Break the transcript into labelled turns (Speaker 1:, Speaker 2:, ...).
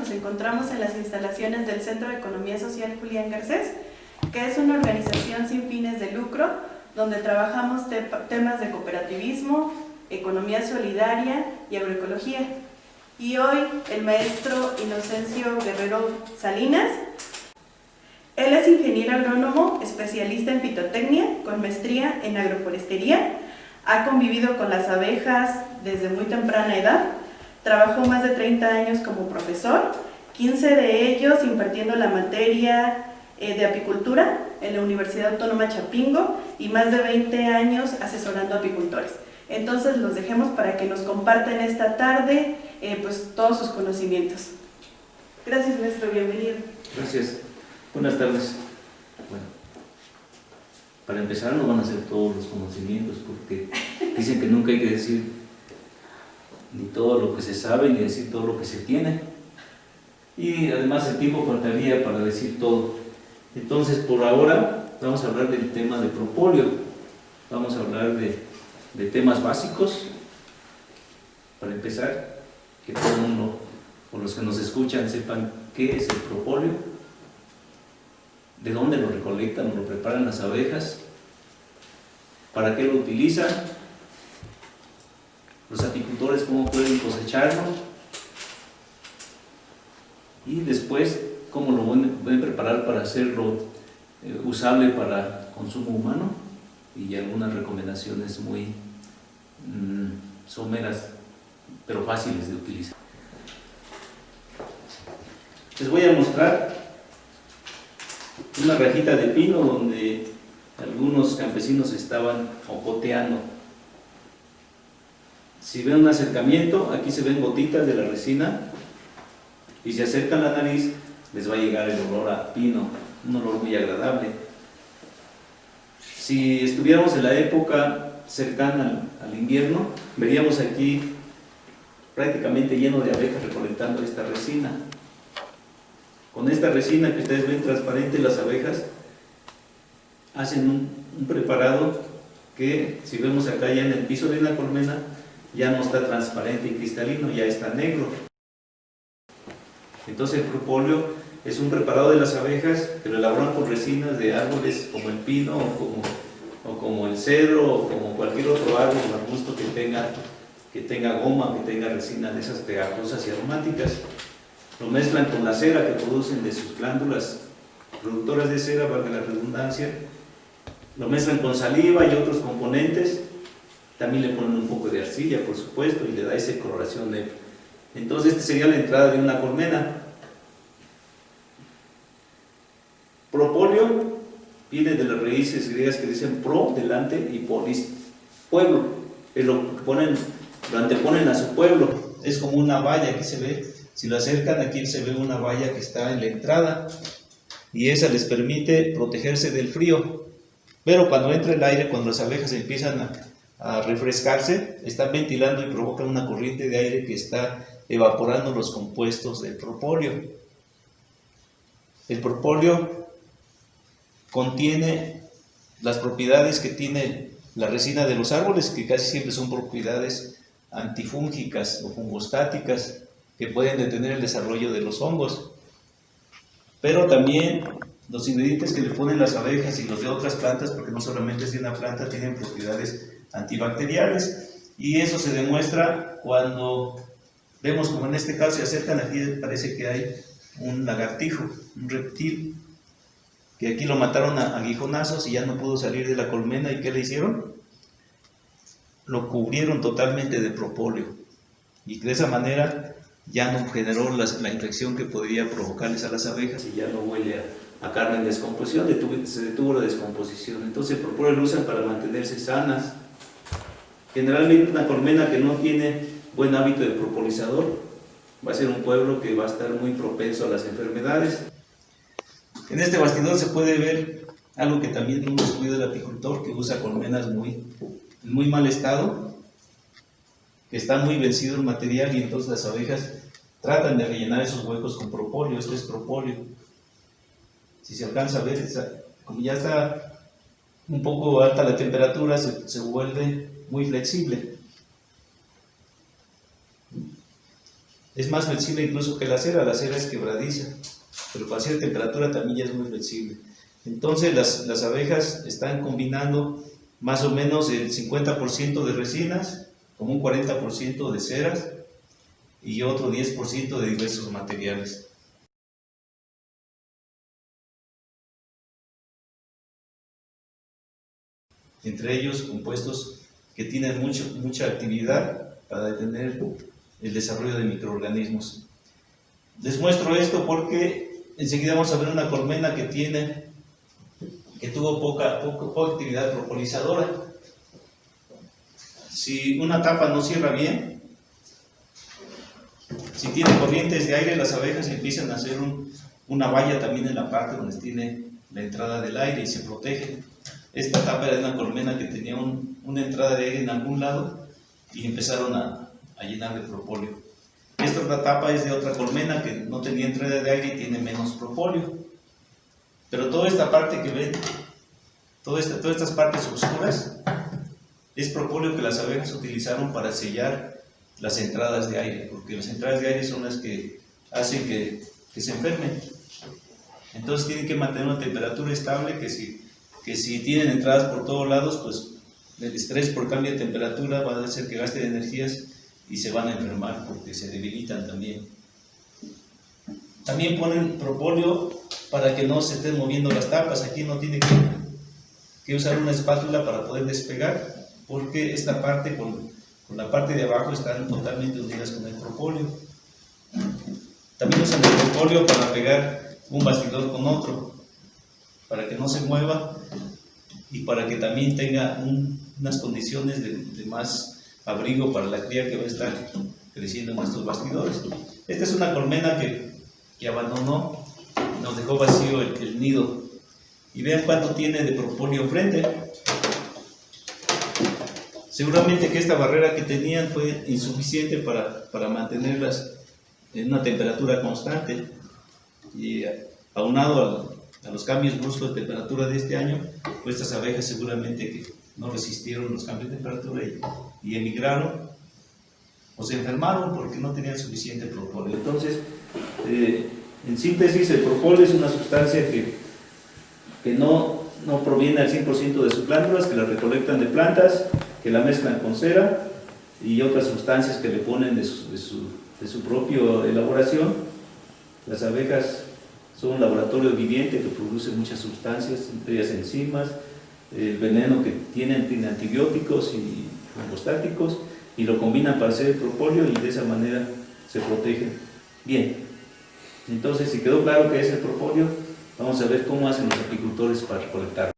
Speaker 1: nos encontramos en las instalaciones del Centro de Economía Social Julián Garcés, que es una organización sin fines de lucro, donde trabajamos temas de cooperativismo, economía solidaria y agroecología. Y hoy el maestro Inocencio Guerrero Salinas, él es ingeniero agrónomo, especialista en fitotecnia, con maestría en agroforestería, ha convivido con las abejas desde muy temprana edad, trabajó más de 30 años como profesor, 15 de ellos impartiendo la materia de apicultura en la Universidad Autónoma Chapingo y más de 20 años asesorando a apicultores. Entonces los dejemos para que nos compartan esta tarde pues todos sus conocimientos. Gracias, maestro, bienvenido.
Speaker 2: Gracias, buenas tardes. Bueno, para empezar no van a ser todos los conocimientos, porque dicen que nunca hay que decir ni todo lo que se sabe, ni decir todo lo que se tiene, y además el tiempo faltaría para decir todo. Entonces, por ahora vamos a hablar del tema de propóleo, vamos a hablar de temas básicos. Para empezar, que todo el mundo, o los que nos escuchan, sepan qué es el propóleo, de dónde lo recolectan o lo preparan las abejas, para qué lo utilizan, los apicultores cómo pueden cosecharlo, y después cómo lo pueden preparar para hacerlo usable para consumo humano, y algunas recomendaciones muy someras pero fáciles de utilizar. Les voy a mostrar una rajita de pino donde algunos campesinos estaban ocoteando. Si ven un acercamiento, aquí se ven gotitas de la resina, y si acercan la nariz les va a llegar el olor a pino, un olor muy agradable. Si estuviéramos en la época cercana al invierno, veríamos aquí prácticamente lleno de abejas recolectando esta resina. Con esta resina que ustedes ven transparente, las abejas hacen un preparado que, si vemos acá ya en el piso de una colmena, ya no está transparente y cristalino, ya está negro. Entonces el propóleo es un preparado de las abejas, pero elaboran con resinas de árboles como el pino o como el cedro o como cualquier otro árbol o arbusto que tenga goma, que tenga resina de esas pegajosas y aromáticas. Lo mezclan con la cera que producen de sus glándulas productoras de cera, valga la redundancia. Lo mezclan con saliva y otros componentes. También le ponen un poco de arcilla, por supuesto, y le da esa coloración negra. Entonces, esta sería la entrada de una colmena. Propóleo viene de las raíces griegas que dicen pro, delante, y polis, pueblo. Lo anteponen a su pueblo. Es como una valla, aquí se ve, si lo acercan, aquí se ve una valla que está en la entrada, y esa les permite protegerse del frío. Pero cuando entra el aire, cuando las abejas empiezan a refrescarse, están ventilando y provocan una corriente de aire que está evaporando los compuestos del propóleo. El propóleo contiene las propiedades que tiene la resina de los árboles, que casi siempre son propiedades antifúngicas o fungostáticas que pueden detener el desarrollo de los hongos. Pero también los ingredientes que le ponen las abejas y los de otras plantas, porque no solamente es de una planta, tienen propiedades antibacteriales, y eso se demuestra cuando vemos como en este caso se acercan. Aquí parece que hay un lagartijo, un reptil, que aquí lo mataron a aguijonazos y ya no pudo salir de la colmena. ¿Y qué le hicieron? Lo cubrieron totalmente de propóleo, y de esa manera ya no generó la infección que podría provocarles a las abejas, y ya no huele a carne en descomposición, se detuvo la descomposición. Entonces el propóleo lo usan para mantenerse sanas. Generalmente una colmena que no tiene buen hábito de propolizador va a ser un pueblo que va a estar muy propenso a las enfermedades. En este bastidor se puede ver algo que también un estudio del apicultor, que usa colmenas en muy mal estado, que está muy vencido el material, y entonces las abejas tratan de rellenar esos huecos con propóleo. Esto es propóleo. Si se alcanza a ver, como ya está un poco alta la temperatura, se vuelve muy flexible. Es más flexible incluso que la cera es quebradiza, pero para cierta temperatura también ya es muy flexible. Entonces las abejas están combinando más o menos el 50% de resinas, como un 40% de ceras y otro 10% de diversos materiales. Entre ellos compuestos que tienen mucha actividad para detener el desarrollo de microorganismos. Les muestro esto porque enseguida vamos a ver una colmena que tuvo poca actividad propolizadora. Si una tapa no cierra bien, si tiene corrientes de aire, las abejas empiezan a hacer una valla también en la parte donde tiene la entrada del aire y se protegen. Esta tapa era de una colmena que tenía una entrada de aire en algún lado y empezaron a llenar de propóleo. Esta otra tapa es de otra colmena que no tenía entrada de aire y tiene menos propóleo. Pero toda esta parte que ven, todas estas partes oscuras, es propóleo que las abejas utilizaron para sellar las entradas de aire, porque las entradas de aire son las que hacen que se enfermen. Entonces tienen que mantener una temperatura estable, que si tienen entradas por todos lados, pues el estrés por cambio de temperatura va a hacer que gasten energías y se van a enfermar porque se debilitan también. También ponen propóleo para que no se estén moviendo las tapas. Aquí no tiene que usar una espátula para poder despegar, porque esta parte con la parte de abajo están totalmente unidas con el propóleo. También usan el propóleo para pegar un bastidor con otro, para que no se mueva y para que también tenga unas condiciones de más abrigo para la cría que va a estar creciendo en estos bastidores. Esta es una colmena que abandonó, nos dejó vacío el nido. Y vean cuánto tiene de propóleo enfrente. Seguramente que esta barrera que tenían fue insuficiente para mantenerlas en una temperatura constante. Y aunado a los cambios bruscos de temperatura de este año, pues estas abejas seguramente que no resistieron los cambios de temperatura y emigraron o se enfermaron porque no tenían suficiente propóleo. Entonces, en síntesis, el propóleo es una sustancia que no proviene al 100% de sus glándulas, que la recolectan de plantas, que la mezclan con cera y otras sustancias que le ponen de su propia elaboración. Las abejas son un laboratorio viviente que produce muchas sustancias, entre ellas enzimas. El veneno que tiene antibióticos y fungostáticos y lo combinan para hacer el propóleo y de esa manera se protegen. Bien, entonces si quedó claro qué es el propóleo, vamos a ver cómo hacen los apicultores para recolectarlo.